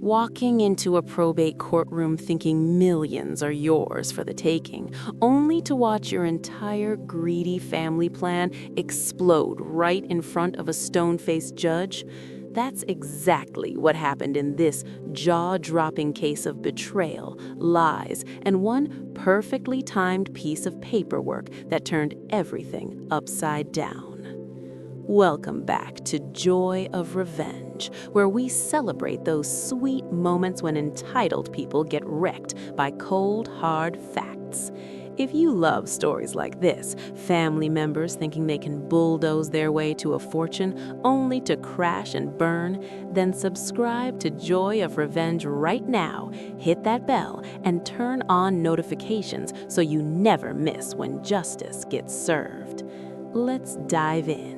Walking into a probate courtroom thinking millions are yours for the taking, only to watch your entire greedy family plan explode right in front of a stone-faced judge? That's exactly what happened in this jaw-dropping case of betrayal, lies, and one perfectly timed piece of paperwork that turned everything upside down. Welcome back to Joy of Revenge, where we celebrate those sweet moments when entitled people get wrecked by cold, hard facts. If you love stories like this, family members thinking they can bulldoze their way to a fortune only to crash and burn, then subscribe to Joy of Revenge right now, hit that bell, and turn on notifications so you never miss when justice gets served. Let's dive in.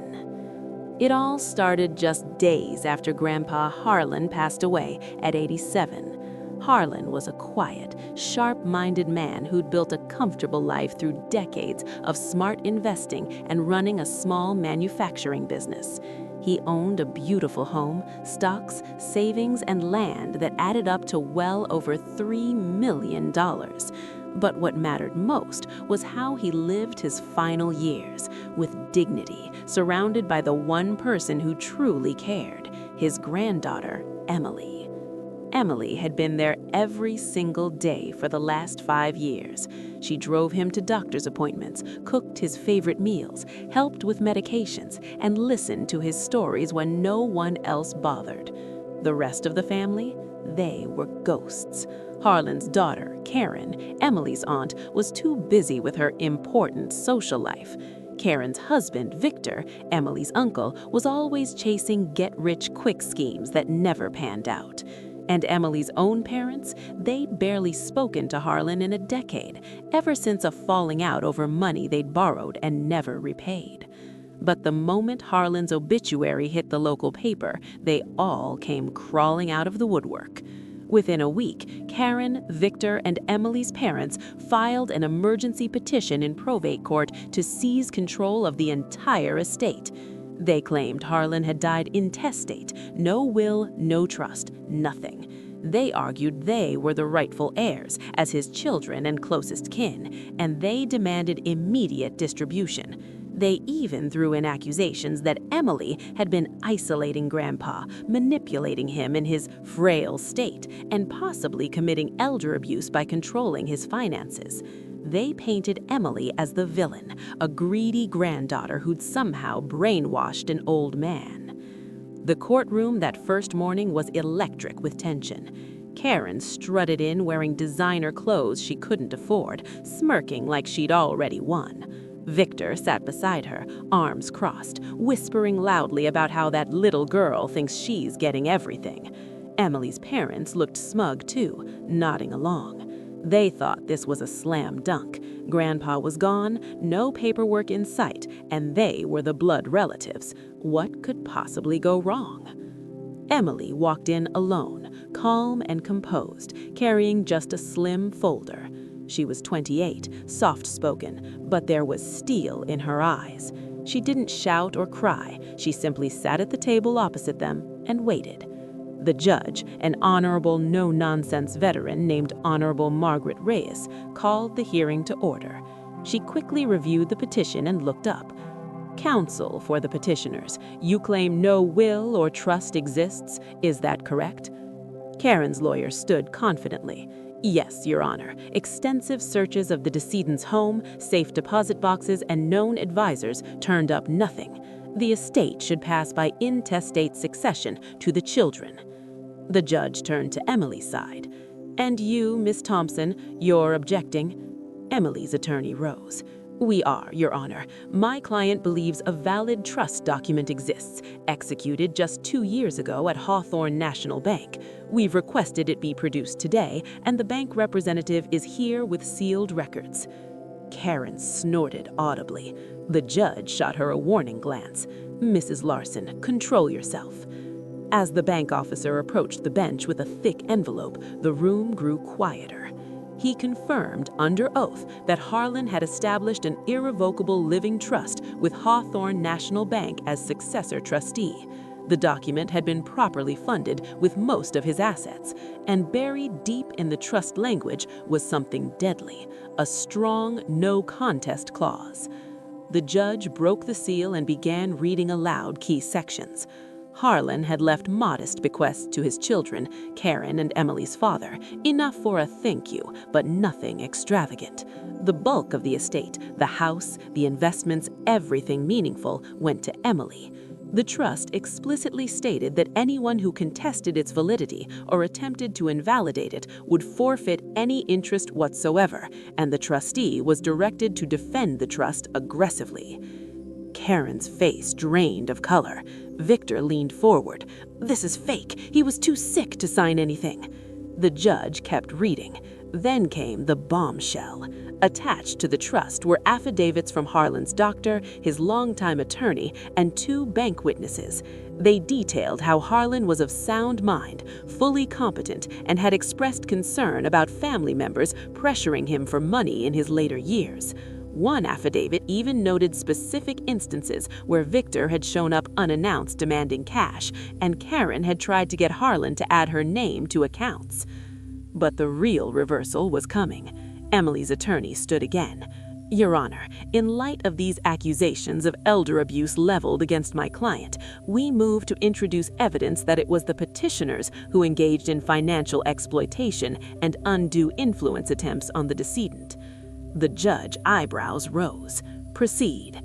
It all started just days after Grandpa Harlan passed away at 87. Harlan was a quiet, sharp-minded man who'd built a comfortable life through decades of smart investing and running a small manufacturing business. He owned a beautiful home, stocks, savings, and land that added up to well over $3 million. But what mattered most was how he lived his final years, with dignity, surrounded by the one person who truly cared, his granddaughter, Emily. Emily had been there every single day for the last 5 years. She drove him to doctor's appointments, cooked his favorite meals, helped with medications, and listened to his stories when no one else bothered. The rest of the family? They were ghosts. Harlan's daughter, Karen, Emily's aunt, was too busy with her important social life. Karen's husband, Victor, Emily's uncle, was always chasing get-rich-quick schemes that never panned out. And Emily's own parents, they'd barely spoken to Harlan in a decade, ever since a falling out over money they'd borrowed and never repaid. But the moment Harlan's obituary hit the local paper, they all came crawling out of the woodwork. Within a week, Karen, Victor, and Emily's parents filed an emergency petition in probate court to seize control of the entire estate. They claimed Harlan had died intestate, no will, no trust, nothing. They argued they were the rightful heirs as his children and closest kin, and they demanded immediate distribution. They even threw in accusations that Emily had been isolating Grandpa, manipulating him in his frail state, and possibly committing elder abuse by controlling his finances. They painted Emily as the villain, a greedy granddaughter who'd somehow brainwashed an old man. The courtroom that first morning was electric with tension. Karen strutted in wearing designer clothes she couldn't afford, smirking like she'd already won. Victor sat beside her, arms crossed, whispering loudly about how that little girl thinks she's getting everything. Emily's parents looked smug too, nodding along. They thought this was a slam dunk. Grandpa was gone, no paperwork in sight, and they were the blood relatives. What could possibly go wrong? Emily walked in alone, calm and composed, carrying just a slim folder. She was 28, soft-spoken, but there was steel in her eyes. She didn't shout or cry. She simply sat at the table opposite them and waited. The judge, an honorable, no-nonsense veteran named Honorable Margaret Reyes, called the hearing to order. She quickly reviewed the petition and looked up. Counsel for the petitioners, you claim no will or trust exists, is that correct? Karen's lawyer stood confidently. Yes, Your Honor. Extensive searches of the decedent's home, safe deposit boxes, and known advisors turned up nothing. The estate should pass by intestate succession to the children. The judge turned to Emily's side. And you, Miss Thompson, you're objecting? Emily's attorney rose. We are, Your Honor. My client believes a valid trust document exists, executed just 2 years ago at Hawthorne National Bank. We've requested it be produced today, and the bank representative is here with sealed records. Karen snorted audibly. The judge shot her a warning glance. Mrs. Larson, control yourself. As the bank officer approached the bench with a thick envelope, the room grew quieter. He confirmed under oath that Harlan had established an irrevocable living trust with Hawthorne National Bank as successor trustee. The document had been properly funded with most of his assets, and buried deep in the trust language was something deadly, a strong no-contest clause. The judge broke the seal and began reading aloud key sections. Harlan had left modest bequests to his children, Karen and Emily's father, enough for a thank you, but nothing extravagant. The bulk of the estate, the house, the investments, everything meaningful, went to Emily. The trust explicitly stated that anyone who contested its validity or attempted to invalidate it would forfeit any interest whatsoever, and the trustee was directed to defend the trust aggressively. Karen's face drained of color. Victor leaned forward. "This is fake. He was too sick to sign anything." The judge kept reading. Then came the bombshell. Attached to the trust were affidavits from Harlan's doctor, his longtime attorney, and 2 bank witnesses. They detailed how Harlan was of sound mind, fully competent, and had expressed concern about family members pressuring him for money in his later years. One affidavit even noted specific instances where Victor had shown up unannounced demanding cash, and Karen had tried to get Harlan to add her name to accounts. But the real reversal was coming. Emily's attorney stood again. "Your Honor, in light of these accusations of elder abuse leveled against my client, we move to introduce evidence that it was the petitioners who engaged in financial exploitation and undue influence attempts on the decedent." The judge's eyebrows rose. "Proceed."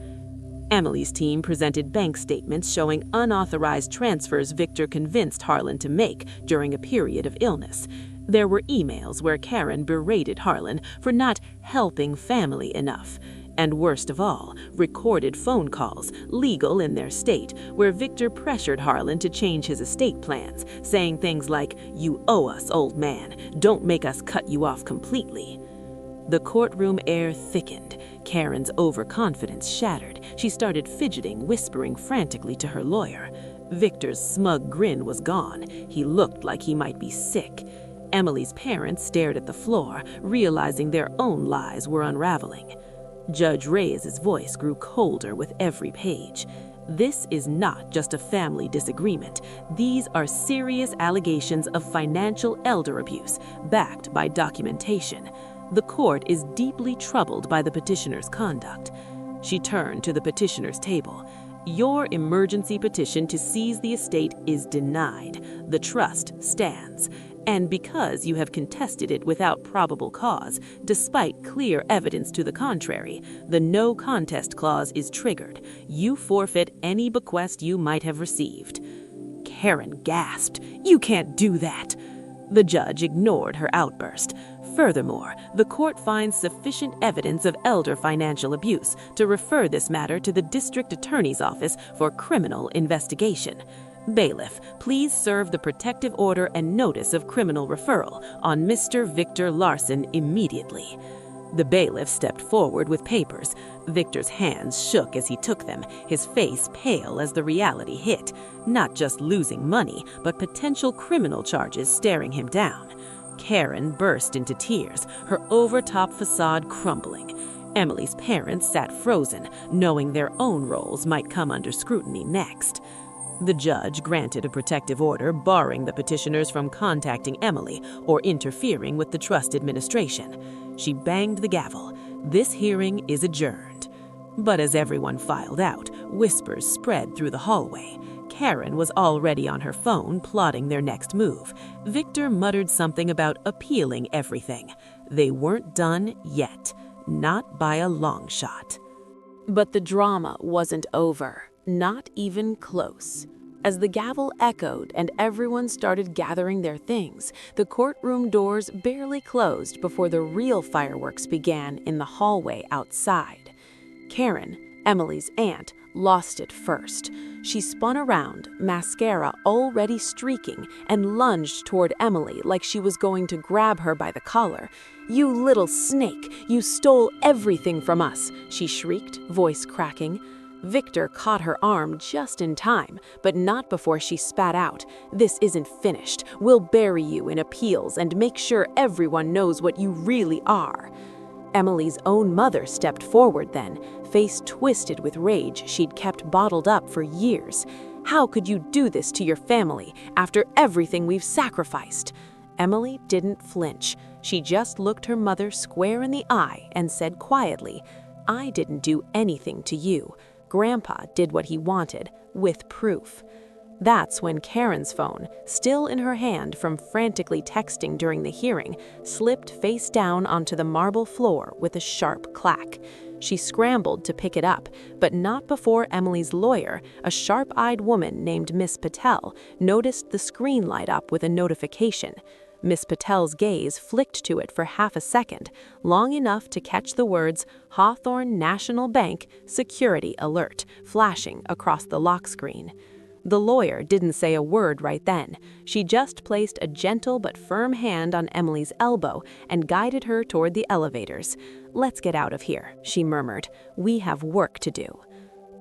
Emily's team presented bank statements showing unauthorized transfers Victor convinced Harlan to make during a period of illness. There were emails where Karen berated Harlan for not helping family enough. And worst of all, recorded phone calls, legal in their state, where Victor pressured Harlan to change his estate plans, saying things like, "You owe us, old man. Don't make us cut you off completely." The courtroom air thickened. Karen's overconfidence shattered. She started fidgeting, whispering frantically to her lawyer. Victor's smug grin was gone. He looked like he might be sick. Emily's parents stared at the floor, realizing their own lies were unraveling. Judge Reyes's voice grew colder with every page. "This is not just a family disagreement. These are serious allegations of financial elder abuse, backed by documentation. The court is deeply troubled by the petitioner's conduct." She turned to the petitioner's table. "Your emergency petition to seize the estate is denied. The trust stands. And because you have contested it without probable cause, despite clear evidence to the contrary, the no contest clause is triggered. You forfeit any bequest you might have received." Karen gasped. "You can't do that." The judge ignored her outburst. Furthermore, the court finds sufficient evidence of elder financial abuse to refer this matter to the district attorney's office for criminal investigation. Bailiff, please serve the protective order and notice of criminal referral on Mr. Victor Larson immediately. The bailiff stepped forward with papers. Victor's hands shook as he took them, his face pale as the reality hit. Not just losing money, but potential criminal charges staring him down. Karen burst into tears, her overtop facade crumbling. Emily's parents sat frozen, knowing their own roles might come under scrutiny next. The judge granted a protective order barring the petitioners from contacting Emily or interfering with the trust administration. She banged the gavel. "This hearing is adjourned." But as everyone filed out, whispers spread through the hallway. Karen was already on her phone plotting their next move. Victor muttered something about appealing everything. They weren't done yet. Not by a long shot. But the drama wasn't over. Not even close. As the gavel echoed and everyone started gathering their things, the courtroom doors barely closed before the real fireworks began in the hallway outside. Karen, Emily's aunt, lost it first. She spun around, mascara already streaking, and lunged toward Emily like she was going to grab her by the collar. "You little snake! You stole everything from us!" she shrieked, voice cracking. Victor caught her arm just in time, but not before she spat out, "This isn't finished. We'll bury you in appeals and make sure everyone knows what you really are." Emily's own mother stepped forward then, face twisted with rage she'd kept bottled up for years. How could you do this to your family after everything we've sacrificed?" Emily didn't flinch. She just looked her mother square in the eye and said quietly, "I didn't do anything to you. Grandpa did what he wanted, with proof." That's when Karen's phone, still in her hand from frantically texting during the hearing, slipped face down onto the marble floor with a sharp clack. She scrambled to pick it up, but not before Emily's lawyer, a sharp-eyed woman named Miss Patel, noticed the screen light up with a notification. Miss Patel's gaze flicked to it for half a second, long enough to catch the words "Hawthorne National Bank Security Alert" flashing across the lock screen. The lawyer didn't say a word right then. She just placed a gentle but firm hand on Emily's elbow and guided her toward the elevators. "Let's get out of here," she murmured. "We have work to do."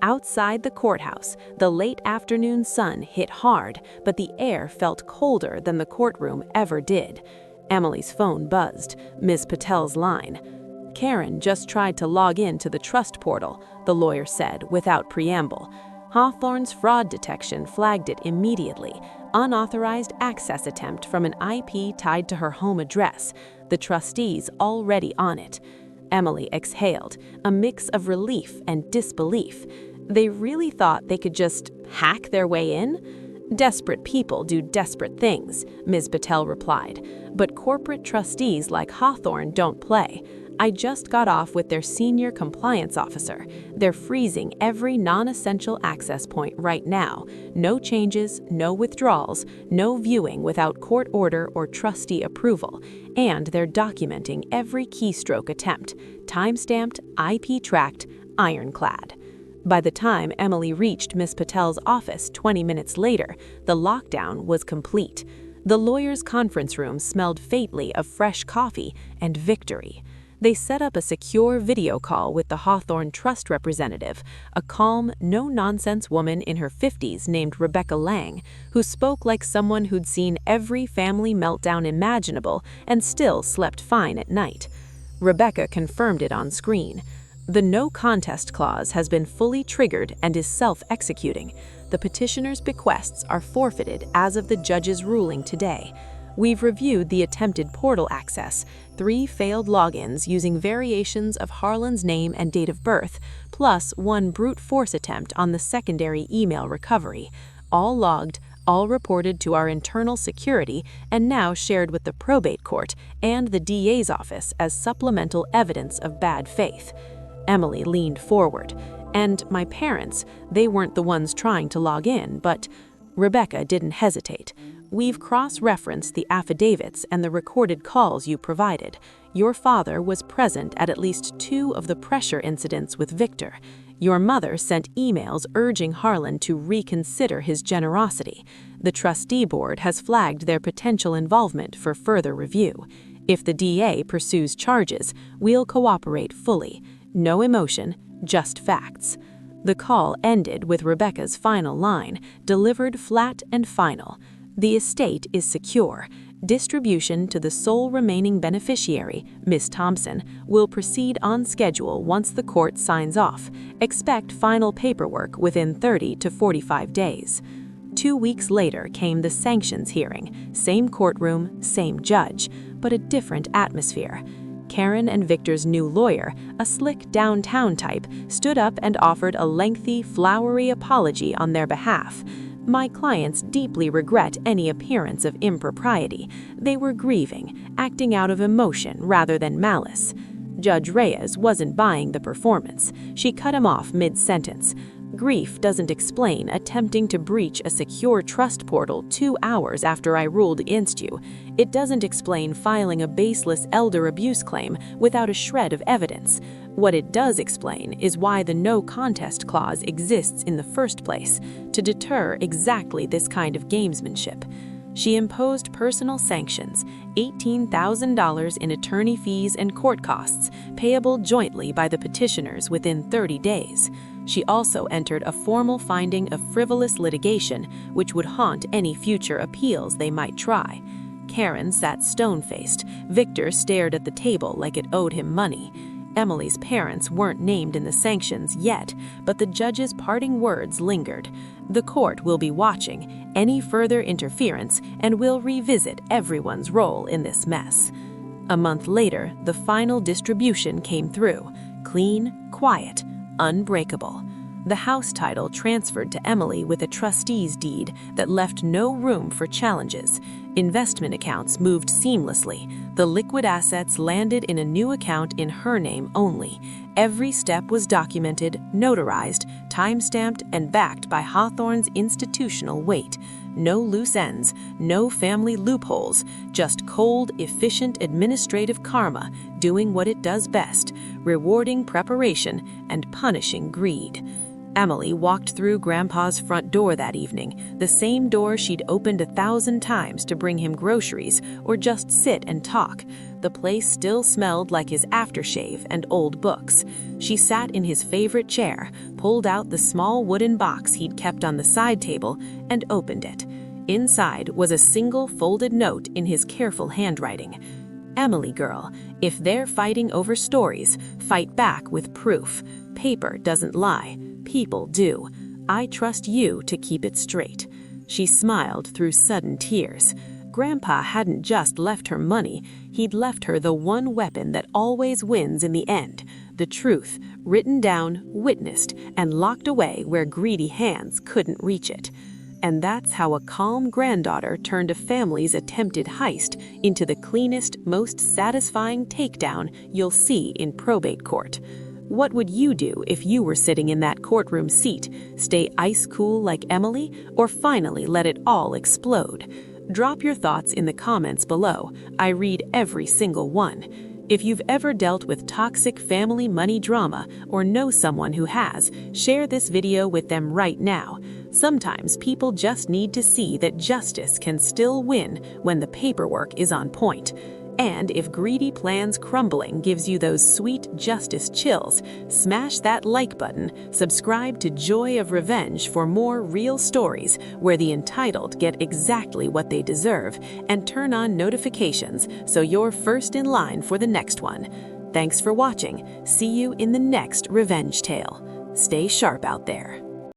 Outside the courthouse, the late afternoon sun hit hard, but the air felt colder than the courtroom ever did. Emily's phone buzzed, Ms. Patel's line. "Karen just tried to log in to the trust portal," the lawyer said without preamble. Hawthorne's fraud detection flagged it immediately. Unauthorized access attempt from an IP tied to her home address. The trustees already on it. Emily exhaled, a mix of relief and disbelief. They really thought they could just hack their way in? "Desperate people do desperate things," Ms. Patel replied. "But corporate trustees like Hawthorne don't play. I just got off with their senior compliance officer. They're freezing every non-essential access point right now. No changes, no withdrawals, no viewing without court order or trustee approval. And they're documenting every keystroke attempt, time-stamped, IP-tracked, ironclad." By the time Emily reached Miss Patel's office 20 minutes later, the lockdown was complete. The lawyer's conference room smelled faintly of fresh coffee and victory. They set up a secure video call with the Hawthorne Trust representative, a calm, no-nonsense woman in her 50s named Rebecca Lang, who spoke like someone who'd seen every family meltdown imaginable and still slept fine at night. Rebecca confirmed it on screen. "The no contest clause has been fully triggered and is self-executing. The petitioner's bequests are forfeited as of the judge's ruling today. We've reviewed the attempted portal access, 3 failed logins using variations of Harlan's name and date of birth, plus 1 brute force attempt on the secondary email recovery. All logged, all reported to our internal security, and now shared with the probate court and the DA's office as supplemental evidence of bad faith." Emily leaned forward. "And my parents, they weren't the ones trying to log in, but..." Rebecca didn't hesitate. "We've cross-referenced the affidavits and the recorded calls you provided. Your father was present at least 2 of the pressure incidents with Victor. Your mother sent emails urging Harlan to reconsider his generosity. The trustee board has flagged their potential involvement for further review. If the DA pursues charges, we'll cooperate fully. No emotion, just facts." The call ended with Rebecca's final line, delivered flat and final. "The estate is secure. Distribution to the sole remaining beneficiary, Miss Thompson, will proceed on schedule once the court signs off. Expect final paperwork within 30 to 45 days. 2 weeks later came the sanctions hearing, same courtroom, same judge, but a different atmosphere. Karen and Victor's new lawyer, a slick downtown type, stood up and offered a lengthy, flowery apology on their behalf. "My clients deeply regret any appearance of impropriety. They were grieving, acting out of emotion rather than malice." Judge Reyes wasn't buying the performance. She cut him off mid-sentence. "Grief doesn't explain attempting to breach a secure trust portal 2 hours after I ruled against you. It doesn't explain filing a baseless elder abuse claim without a shred of evidence. What it does explain is why the no contest clause exists in the first place, to deter exactly this kind of gamesmanship." She imposed personal sanctions, $18,000 in attorney fees and court costs, payable jointly by the petitioners within 30 days. She also entered a formal finding of frivolous litigation, which would haunt any future appeals they might try. Karen sat stone-faced. Victor stared at the table like it owed him money. Emily's parents weren't named in the sanctions yet, but the judge's parting words lingered. The court will be watching any further interference and will revisit everyone's role in this mess. A month later, the final distribution came through. Clean, quiet, unbreakable. The house title transferred to Emily with a trustee's deed that left no room for challenges. Investment accounts moved seamlessly. The liquid assets landed in a new account in her name only. Every step was documented, notarized, time-stamped, and backed by Hawthorne's institutional weight. No loose ends, no family loopholes, just cold, efficient administrative karma doing what it does best, rewarding preparation and punishing greed. Emily walked through Grandpa's front door that evening, the same door she'd opened 1,000 times to bring him groceries or just sit and talk. The place still smelled like his aftershave and old books. She sat in his favorite chair, pulled out the small wooden box he'd kept on the side table, and opened it. Inside was a single folded note in his careful handwriting. "Emily girl, if they're fighting over stories, fight back with proof. Paper doesn't lie. People do. I trust you to keep it straight." She smiled through sudden tears. Grandpa hadn't just left her money, he'd left her the one weapon that always wins in the end, the truth, written down, witnessed, and locked away where greedy hands couldn't reach it. And that's how a calm granddaughter turned a family's attempted heist into the cleanest, most satisfying takedown you'll see in probate court. What would you do if you were sitting in that courtroom seat? Stay ice cool like Emily, or finally let it all explode? Drop your thoughts in the comments below. I read every single one. If you've ever dealt with toxic family money drama or know someone who has, share this video with them right now. Sometimes people just need to see that justice can still win when the paperwork is on point. And if greedy plans crumbling gives you those sweet justice chills, smash that like button, subscribe to Joy of Revenge for more real stories where the entitled get exactly what they deserve, and turn on notifications so you're first in line for the next one. Thanks for watching. See you in the next revenge tale. Stay sharp out there.